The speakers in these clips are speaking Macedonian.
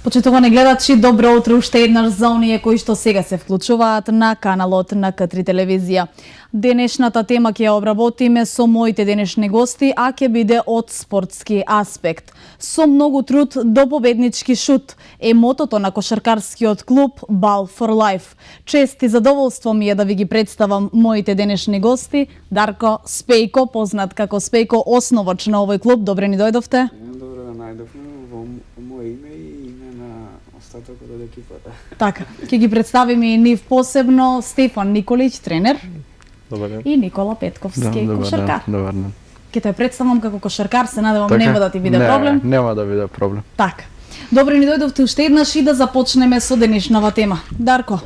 Почитувани гледачи, добро утро уште еднаш за оние кои што сега се вклучуваат на каналот на К3 телевизија. Денешната тема ќе ја обработиме со моите денешни гости, а ќе биде од спортски аспект. Со многу труд до победнички шут е мотото на кошаркарскиот клуб Ball for Life. Чест и задоволство ми е да ви ги представам моите денешни гости. Дарко Спејко, познат како Спејко, основач на овој клуб. Добре ни дојдовте. Добро да најдовме во моје име и име на остатокот од екипата. Така, ќе ги представиме и нив посебно. Стефан Николич, тренер. Добар ден. И Никола Петковски, кошаркар. Добар ден. Ќе те представам како кошаркар, се надевам нема да ти биде проблем. Нема да биде проблем. Така. Добре ни дојдовте уште еднаш и да започнеме со денешнава тема. Дарко,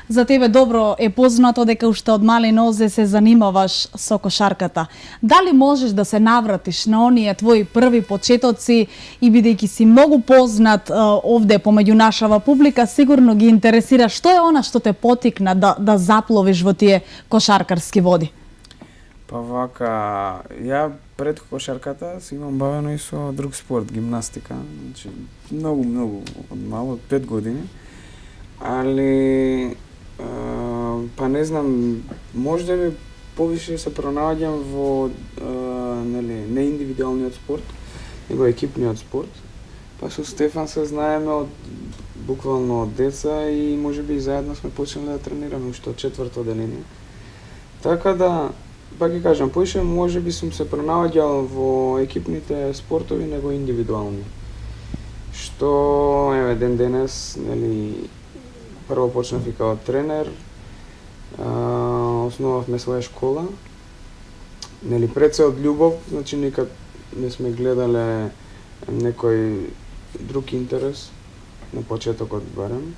за тебе добро е познато дека уште од мали нозе се занимаваш со кошарката. Дали можеш да се навратиш на оние твои први почетоци и бидејќи си многу познат овде помеѓу нашава публика, сигурно ги интересира што е она што те потикна да запловиш во тие кошаркарски води? Па вака, ја пред кошарката си имам бавено и со друг спорт, гимнастика. Значи, многу од мало, од 5 години. Али, па не знам, можда би повише се пронаоѓам во не индивидуалниот спорт, него екипниот спорт. Па со Стефан се знаеме од буквално од деца и можеби и заедно сме почнали да тренираме уште од 4-то одделение. Така да, па ги кажам, поише можеби сум се пронаоѓал во екипните спортови него индивидуални. Што еве ден денес, нели, прво почнав и као тренер, основавме своја школа. Нели, пред се од љубов, значи никад не сме гледале некој друг интерес, на почетокот барем.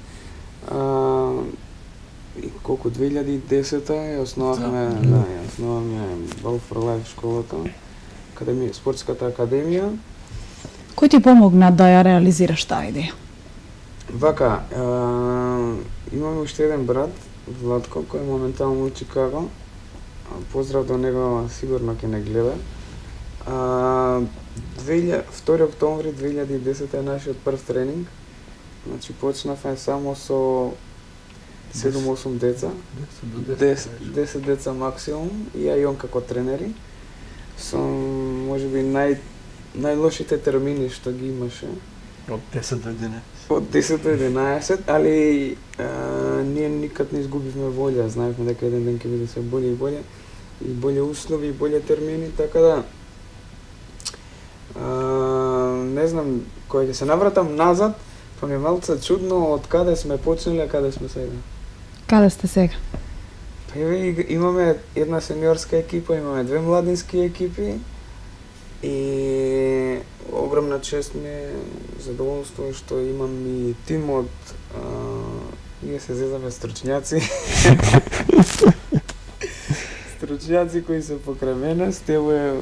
И колку 2010-та ја основавме Ball for Life школата, спортската академија. Кој ти помогна да ја реализираш таа идеја? Вака, имаме уште еден брат, Владко, кој моментално учи Чикаго. Поздрав до него, сигурно ќе не гледа. 2 октомври 2010 е нашиот прв тренинг. Значи почнавме само со 7-8 деца, 10 деца максимум, и ја и он како тренери. Со можеби најлошите термини што ги имаше. Од 10 до 11. Од 10 до 11, али ние никад не изгубивме волја, знаевме дека еден ден ќе биде се боле и боле, и боле услови, и боле термини, така да не знам, кога ќе се навратам назад, па ми е малце чудно од каде сме почнали, а каде сме сега. Каде сте сега? Па имаме една сениорска екипа, имаме 2 младински екипи и огромна чест ми е, задоволство што имам и тим од ние се зезаме стручњаци. Стручњаци кои се покрај мене, Стево е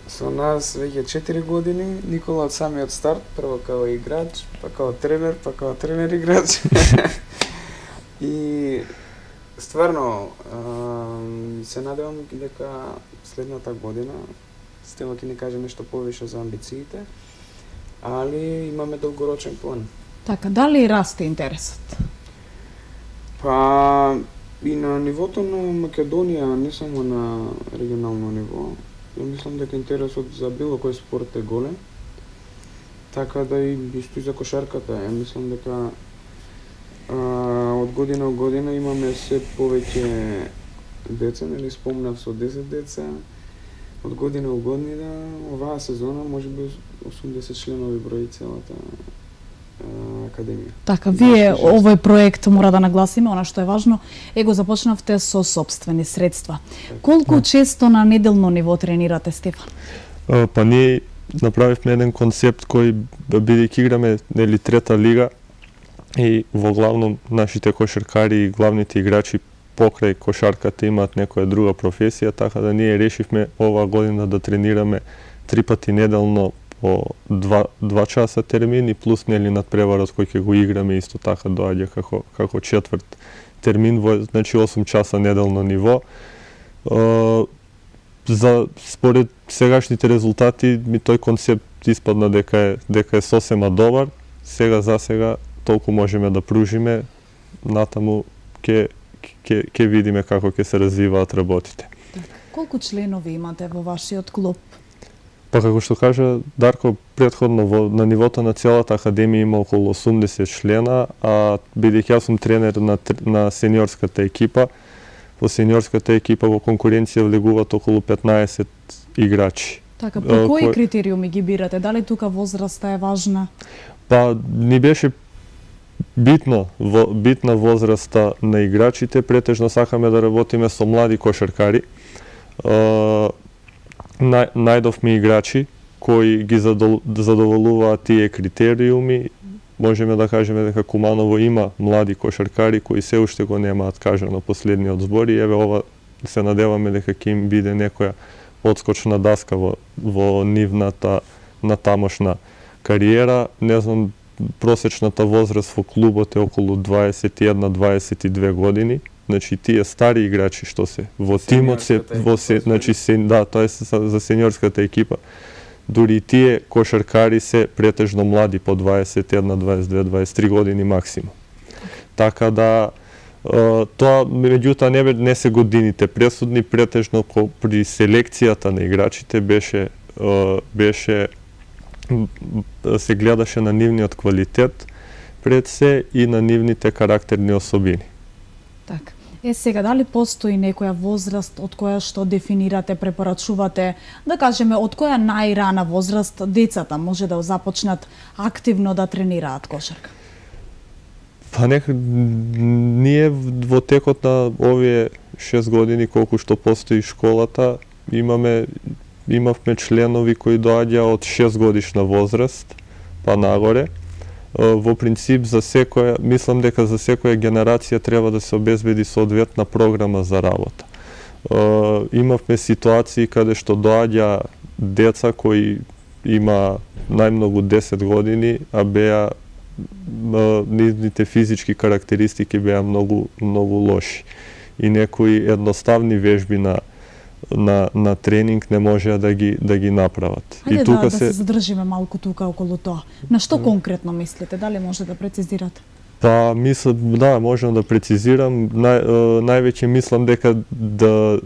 со нас веќе 4 години, Никола од самиот старт, прво као играч, па као тренер играч. И стварно се надевам дека следната година Стево ќе ни каже нешто повеќе за амбициите, али имаме долгорочен план. Така, дали расте интересот? Па и на нивото на Македонија, не само на регионално ниво. Ја мислам дека интересот за било кој спорт е голем. Така да и исто и за кошарката. Ја мислам дека од година во година имаме се повеќе деца, нели спомнав со 10 деца. Од година во година, оваа сезона можеби 80 членови брои целата академија. Така, вие овој проект, мора да нагласиме, она што е важно, го започнавте со сопствени средства. Колку често на неделно ниво тренирате, Стефан? Па ние направивме еден концепт кој, бидејќи играме нели трета лига и во главном нашите кошаркари и главните играчи покрај кошарката имаат некоја друга професија, така да ние решивме оваа година да тренираме 3 пати неделно по 2 часа термин и плюс нели надпреварот кој ќе го играме исто така доаѓа како четврт термин во значи 8 часа неделно ниво. За според сегашните резултати ми тој концепт испадна дека е сосема добар. За сега толку можеме да пружиме, натаму ќе видиме како ќе се развиваат работите. Колку членови имате во вашиот клуб? Па како што кажа Дарко претходно, на нивото на целата академија има околу 80 члена, а бидејќи јас сум тренер на сениорската екипа, во сениорската екипа во конкуренција влегуваат околу 15 играчи. Така, по кои критериуми ги бирате? Дали тука возраста е важна? Па ни беше битна возраста на играчите, претежно сакаме да работиме со млади кошаркари. Најдовме играчи кои ги задоволуваат тие критериуми. Можеме да кажеме дека Куманово има млади кошаркари кои се уште го немаат кажано последниот збор и еве ова се надеваме дека ќе им биде некоја одскочна даска во нивната натамошна кариера. Не знам, просечната возраст во клубот е околу 21-22 години. Значи тие стари играчи што се во тимот тоа е за сениорската екипа. Дури и тие кошаркари се претежно млади по 21, 22, 23 години максимум. Така да тоа меѓутоа не се годините пресудни, претежно при селекцијата на играчите беше се гледаше на нивниот квалитет пред се и на нивните карактерни особини. Така. Сега, дали постои некоја возраст од која што дефинирате, препорачувате, да кажеме, од која најрана возраст децата може да започнат активно да тренираат кошарка? Па ние во текот на овие 6 години колку што постои школата, имавме членови кои доаѓа од 6 годишна возраст па нагоре. Во принцип мислам дека за секоја генерација треба да се обезбеди соодветна програма за работа. Имавме ситуации каде што доаѓа деца кои има најмногу 10 години, а нивните физички карактеристики беа многу лоши. И некои едноставни вежби на тренинг не можеа да ги направат. Ајде да се задржиме малку тука околу тоа. На што конкретно мислите? Дали може да прецизирате? Па можам да прецизирам. Највеќе мислам дека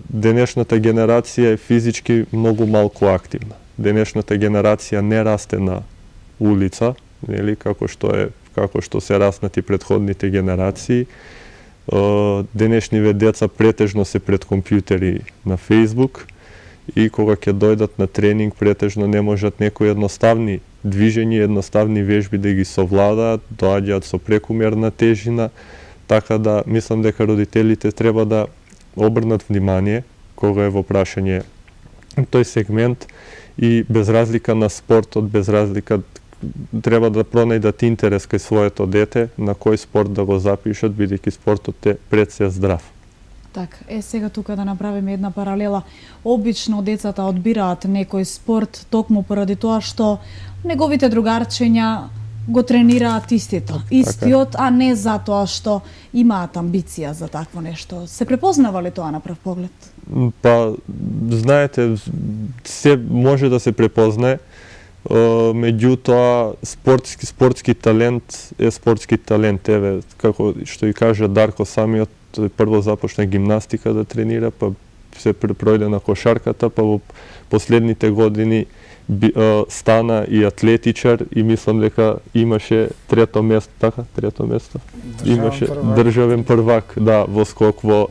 денешната генерација е физички многу малку активна. Денешната генерација не расте на улица, нели, како што се раснати претходните генерации. Денешниве деца претежно се пред компјутери на Facebook и кога ќе дојдат на тренинг претежно не можат некои едноставни движења, едноставни вежби да ги совладаат, доаѓаат со прекумерна тежина, така да мислам дека родителите треба да обрнат внимание кога е во прашање тој сегмент и без разлика на спортот, без разлика треба да пронајдат интерес кај своето дете, на кој спорт да го запишат, бидејќи спортот е пред се здрав. Така, сега тука да направиме една паралела. Обично децата одбираат некој спорт токму поради тоа што неговите другарчиња го тренираат истиот, а не затоа што имаат амбиција за такво нешто. Се препознава ли тоа на прв поглед? Па, знаете, се може да се препознае, меѓутоа спортски талент е спортски талент. Еве, како што и кажа Дарко самиот, прво започна гимнастика да тренира, па се пројде на кошарката, па во последните години стана и атлетичар и мислам дека имаше трето место. Имаше државен првак, во скок во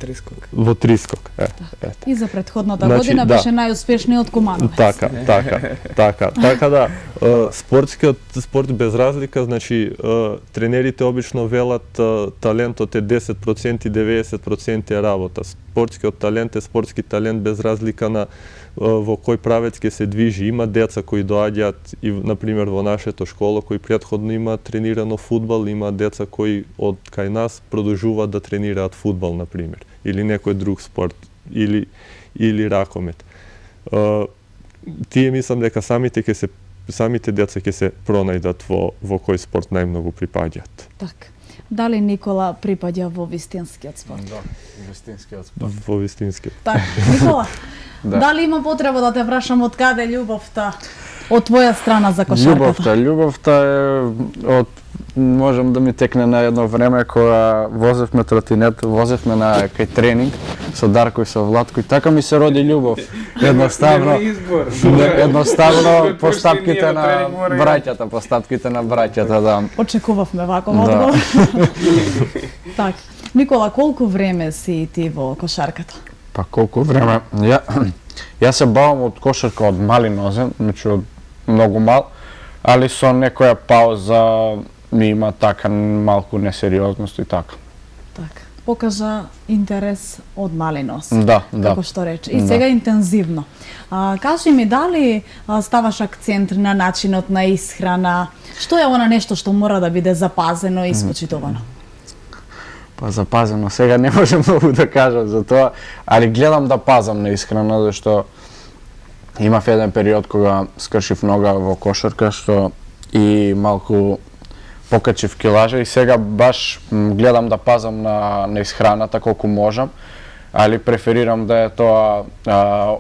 Трискок. во Трискок. И за претходната Значи, година да. беше најуспешниот Кумановец. Така да, спорт без разлика, значи тренерите обично велат талентот е 10% и 90% е работа. Спортскиот талент е спортски талент без разлика на во кој правец ќе се движи. Има деца кои доаѓаат и на пример во нашето школа кои претходно има тренирано фудбал, има деца кои од кај нас продолжуваат да тренираат фудбал на пример или некој друг спорт или ракомет. Тие мислам дека самите деца ќе се пронајдат во кој спорт најмногу припаѓаат. Така. Дали Никола припаѓа во вистинскиот спорт? Да, вистинскиот спорт. Во вистинскиот. Така, Никола, Да. дали има потреба да те прашам од каде љубовта од твоја страна за кошарката? Љубовта е можам да ми текне на едно време кога возевме тротинет, возевме на кај тренинг со Дарко и со Владко и така ми се роди љубов. Едноставно постапките на браќата, да. Очекувавме ваков Да. одговор. Так, Никола, колку време си ти во кошарката? Па колку време? Ја се бавам од кошарка од мали нозе, значи од многу мал, али со некоја пауза ми има така малку несериозност и така. Така. Покажа интерес од мали нос. Да, Како што рече. И Да. сега интензивно. Кажи ми, дали ставаш акцент на начинот на исхрана? Што е она нешто што мора да биде запазено и испочитувано? Па запазено, сега не можам многу да кажам за тоа, али гледам да пазам на исхрана, зашто имав еден период кога скршив нога во кошарка, што и малку покачив килажа и сега баш гледам да пазам на исхраната колку можам, али преферирам да е тоа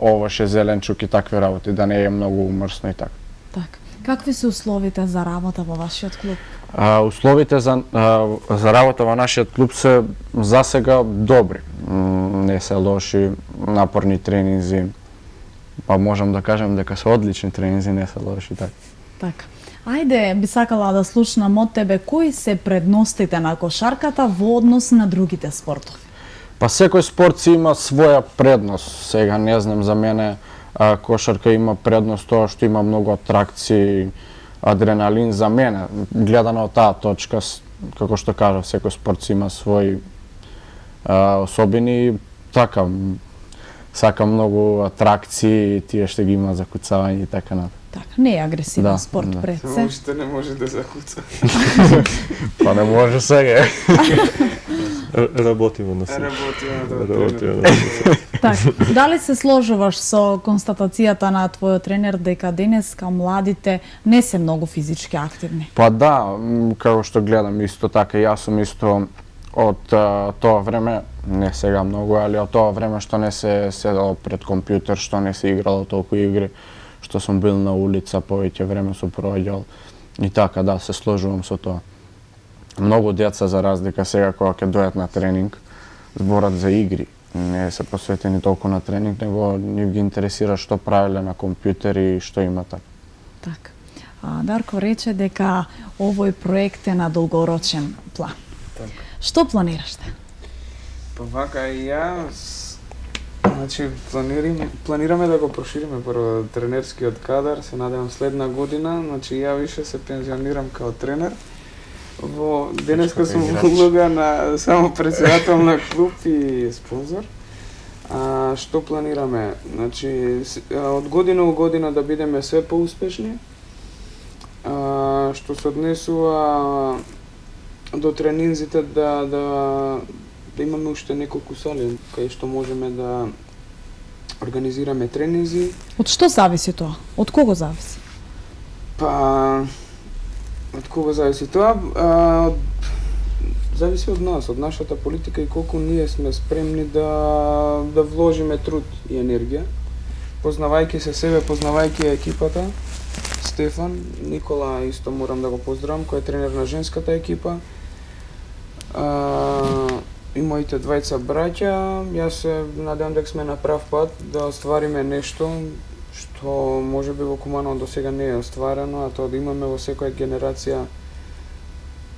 овоше, зеленчук и такви работи, да не е многу мрсно и така. Така. Какви се условите за работа во вашиот клуб? Условите за работа во нашиот клуб се засега добри. Не се лоши, напорни тренинзи. Па можам да кажам дека се одлични тренинзи, не се лоши така. Така. Ајде, би сакала да слушнам од тебе кои се предностите на кошарката во однос на другите спортови. Па секој спорт си има своја предност. Сега не знам, за мене кошарка има предност тоа што има многу атракции, адреналин за мене. Гледано од таа точка, како што кажав, секој спорт си има своји особини. Така, сакам многу атракции, тие што ги има закуцавање и така натаму. Така, не е агресивен Да, спорт да. пред се. Само уште не може да закуца. Па не може сега. Работиме на се. Работиме на се. Така, дали се сложуваш со констатацијата на твојот тренер дека денеска младите не се многу физички активни? Па да, како што гледам исто така, јас сум исто од тоа време, не сега многу, али од тоа време што не се седел пред компјутер, што не се играло толку игри, што сум бил на улица, повеќе време сум провеѓал. И така, да, се сложувам со тоа. Многу деца, за разлика сега, кога ќе дојдат на тренинг, зборат за игри. Не се посветени толку на тренинг, него нив ги интересира што правеле на компјутер и што има така. Така. Дарко рече дека овој проект е на долгорочен план. Така. Што планираште? Па вака и јас, значи планираме да го прошириме прво тренерскиот кадар, се надевам следна година, значи ја више се пензионирам као тренер. Денеска сум улога на само председател на клуб и спонзор. Што планираме? Значи од година у година да бидеме све поуспешни. Што се однесува до тренинзите да имаме уште неколку сали кај што можеме да организираме тренинзи. Од што зависи тоа? Од кого зависи? Па од кого зависи тоа? Зависи од нас, од нашата политика и колку ние сме спремни да вложиме труд и енергија. Познавајќи се себе, познавајќи екипата, Стефан, Никола исто морам да го поздравам, кој е тренер на женската екипа. И моите двајца браќа, јас се надевам дека сме на прав пат да оствариме нешто што можеби во Куманово до сега не е остварено, а тоа да имаме во секоја генерација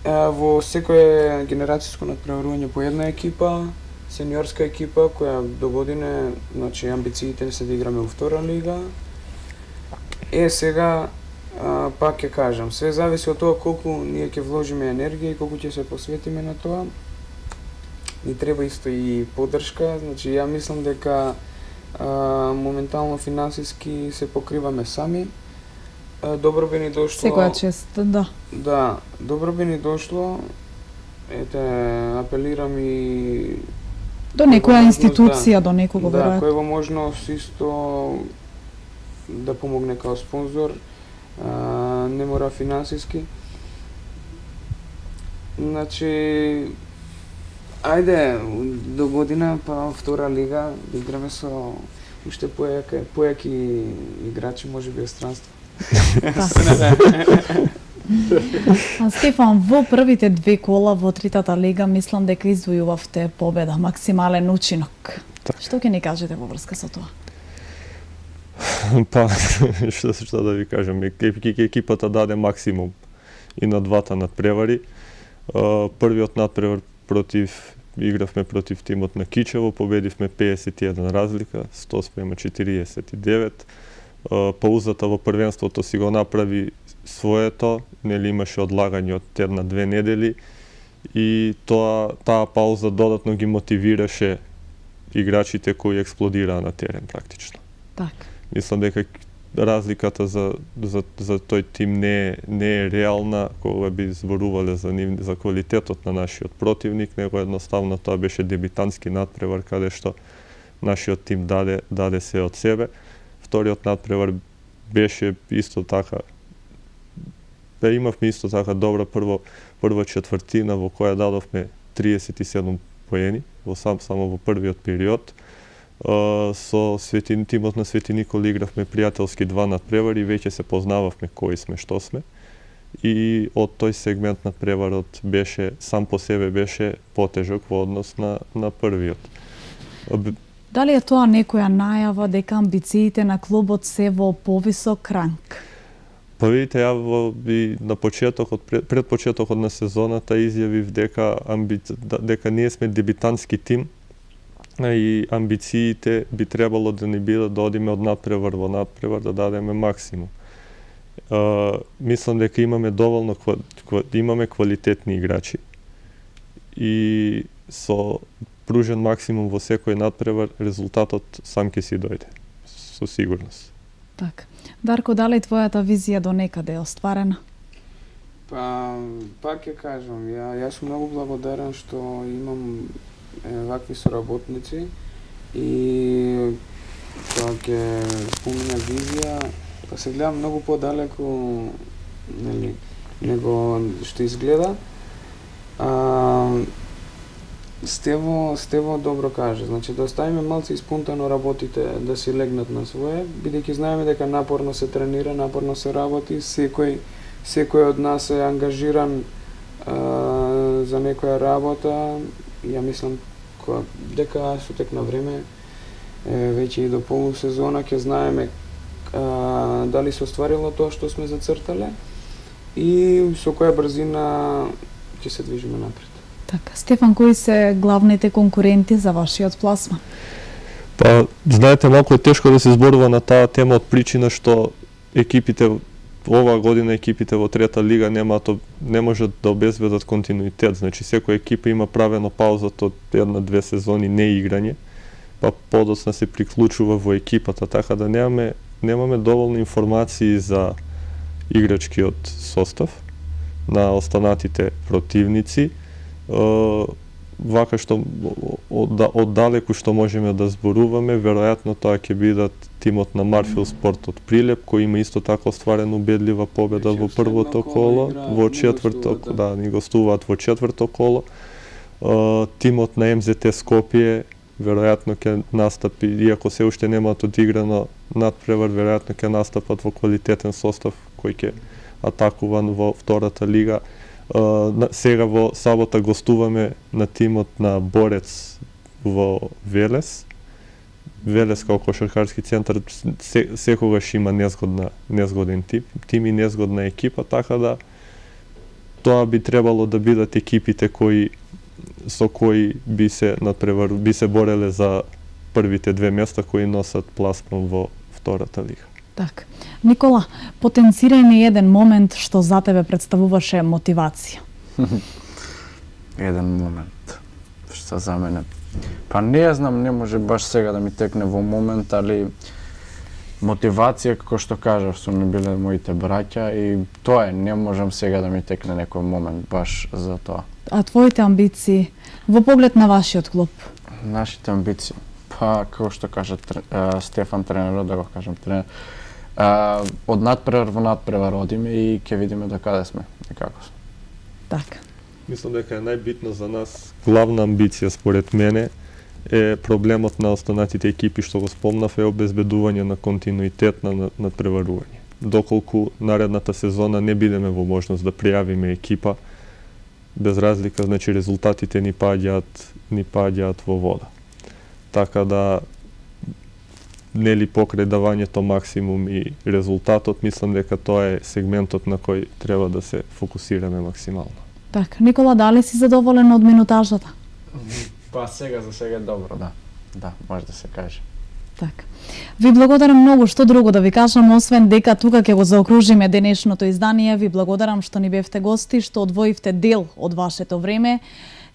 во секое генерацијско надпреварување по една екипа, сениорска екипа која до година, значи амбициите се да играме во втора лига. Сега пак ќе кажам, све зависи од тоа колку ние ќе вложиме енергија и колку ќе се посветиме на тоа. Ни треба исто и поддршка, значи ја мислам дека моментално финансиски се покриваме сами. Добро би ни дошло. Секоја чест, да. Да, добро би ни дошло. Ете, апелирам и До некоја можност, институција, до некого да, веројатно. кој во можност исто да помогне као спонзор, не мора финансиски. Значи, ајде, до година па втора лига да играме со уште појаки играчи, можеби од странство. Стефан, во првите 2 кола во тритата лига мислам дека извојувавте победа, максимален учинок. Така. Што ќе ни кажете во врска со тоа? Па, што да ви кажам, екипата даде максимум и на двата надпревари. Првиот надпревар игравме против тимот на Кичево, победивме 51 разлика, 100:49. Паузата во првенството си го направи своето, нели имаше одлагање од 1-2 недели и таа пауза додатно ги мотивираше играчите кои експлодираа на терен практично. Така. Мислам дека разликата за тој тим не е реална кога би зборувале за квалитетот на нашиот противник, него едноставно тоа беше дебитантски надпревар каде што нашиот тим даде се од себе. Вториот надпревар беше исто така, имавме исто така добра прва четвртина во која дадовме 37 поени само во првиот период. Со тимот на Свети Никола игравме пријателски 2 надпревари, веќе се познававме кои сме, што сме. И од тој сегмент надпреварот сам по себе беше потежок во однос на првиот. Дали е тоа некоја најава дека амбициите на клубот се во повисок ранг? Па видите, ја на пред почетокот на сезоната изјавив дека ние сме дебитантски тим и амбициите би требало да ни бидат да одиме од надпревар во надпревар, да дадеме максимум. Мислам дека имаме квалитетни играчи и со пружен максимум во секој надпревар, резултатот сам ќе си дојде, со сигурност. Така. Дарко, дали твојата визија до некаде е остварена? Пак ќе кажам, јас сум многу благодарен што имам вакви соработници и кога ќе спомена визија, па се гледам многу подалеку, нели, него што изгледа. Стево добро каже, значи да оставиме малце испонтано работите да си легнат на свое, бидејќи знаеме дека напорно се тренира, напорно се работи, секој од нас е ангажиран за некоја работа. Ја мислам дека со тек на време, веќе и до полусезона ќе знаеме дали се остварило тоа што сме зацртале и со која брзина ќе се движиме напред. Така, Стефан, кои се главните конкуренти за вашиот пласман? Па, знаете, малку е тешко да се зборува на таа тема од причина што оваа година екипите во трета лига не можат да обезбедат континуитет. Значи, секоја екипа има правено паузата од 1-2 сезони не играње, па подоцна се приклучува во екипата, така да немаме доволно информации за играчкиот состав на останатите противници. Вака што од далеку што можеме да зборуваме, веројатно тоа ќе бидат тимот на Марфил Спорт од Прилеп, кој има исто така остварена убедлива победа во првото коло, во четвртото, ни гостуваат во четврто коло. Тимот на МЗТ Скопје веројатно ќе настапи, иако се уште немаат одиграно надпревар, веројатно ќе настапат во квалитетен состав кој ќе атакува во втората лига. Сега во сабота гостуваме на тимот на Борец во Велес. Велес као кошаркарски центар секогаш има незгоден тим и незгодна екипа, така да тоа би требало да бидат екипите кои со кои би се бореле за првите две места кои носат пласман во втората лига. Така. Никола, потенцирај ни еден момент што за тебе представуваше мотивација. Еден момент, што за мене. Па не знам, не може баш сега да ми текне во момент, али мотивација, како што кажав, су ми биле моите браќа и тоа е, не можам сега да ми текне некој момент баш за тоа. А твоите амбиции во поглед на вашиот клуб? Нашите амбиции, па како што кажа Стефан тренерот, да го кажам тренер, од надпревар во надпревар одиме и ќе видиме до каде сме и како сме. Така. Мислам дека е најбитно за нас, главна амбиција според мене е проблемот на останатите екипи што го спомнав е обезбедување на континуитет на надпреварување. Доколку наредната сезона не бидеме во можност да пријавиме екипа, без разлика, значи резултатите ни паѓаат во вода. Така да нели покрај давањето максимум и резултатот, мислам дека тоа е сегментот на кој треба да се фокусираме максимално. Така, Никола, дали си задоволен од минутажата? Па сега за сега е добро, да. Да, може да се каже. Така. Ви благодарам многу, што друго да ви кажам, освен дека тука ќе го заокружиме денешното издание. Ви благодарам што ни бевте гости, што одвоивте дел од вашето време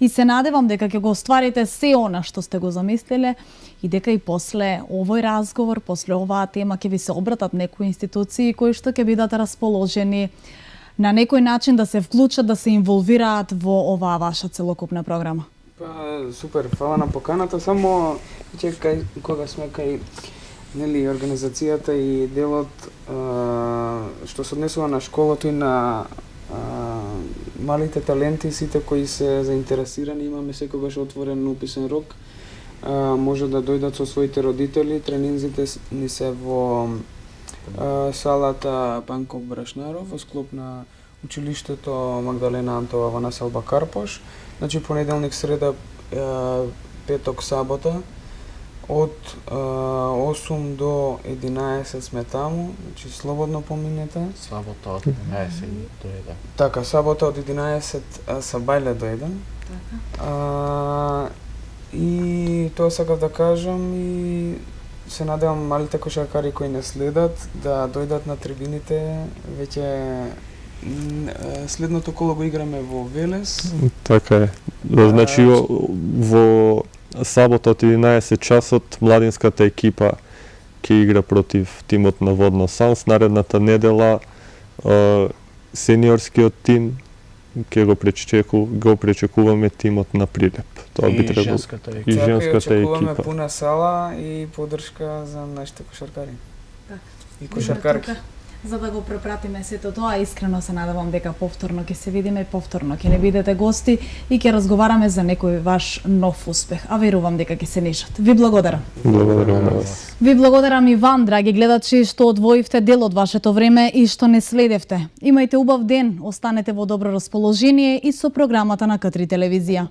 и се надевам дека ќе го остварите се она што сте го замислиле и дека и после овој разговор, после оваа тема ќе ви се обратат некои институции кои што ќе бидат расположени на некој начин да се вклучат, да се инволвираат во оваа ваша целокупна програма. Па, супер, фала на поканата, само кај кога сме кај нели организацијата и делот што се однесува на школото и на малите таленти, сите кои се заинтересирани, имаме секогаш отворен уписен рок. Може да дојдат со своите родители, тренинзите ни се во салата Панков Брашнаров во склоп на училиштето Магдалена Антова во населба Карпош. Значи понеделник, среда, петок, сабота од 8 до 11 сме таму, значи слободно поминете. Сабота од 11 до 1. Така, сабота од 11 са бајле до 1. Така. И тоа сакав да кажам и се надевам малите кошаркари кои не следат да дојдат на трибините. Веќе следното коло го играме во Велес. Така е. Значи во сабота од 11 часот младинската екипа ќе игра против тимот на Водно Санс. Наредната недела сениорскиот тим ќе го пречекуваме тимот на Прилеп. Тоа би требало. И женската очекуваме екипа. пуна сала и поддршка за нашите кошаркари. Така. И кошаркарки. За да го препратиме сето тоа, искрено се надевам дека повторно ќе се видиме, повторно ќе не бидете гости и ќе разговараме за некој ваш нов успех. А верувам дека ќе се нишат. Ви благодарам. Благодарам на вас. Ви благодарам и вам, драги гледачи, што одвоивте дел од вашето време и што не следевте. Имајте убав ден, останете во добро расположение и со програмата на К3 телевизија.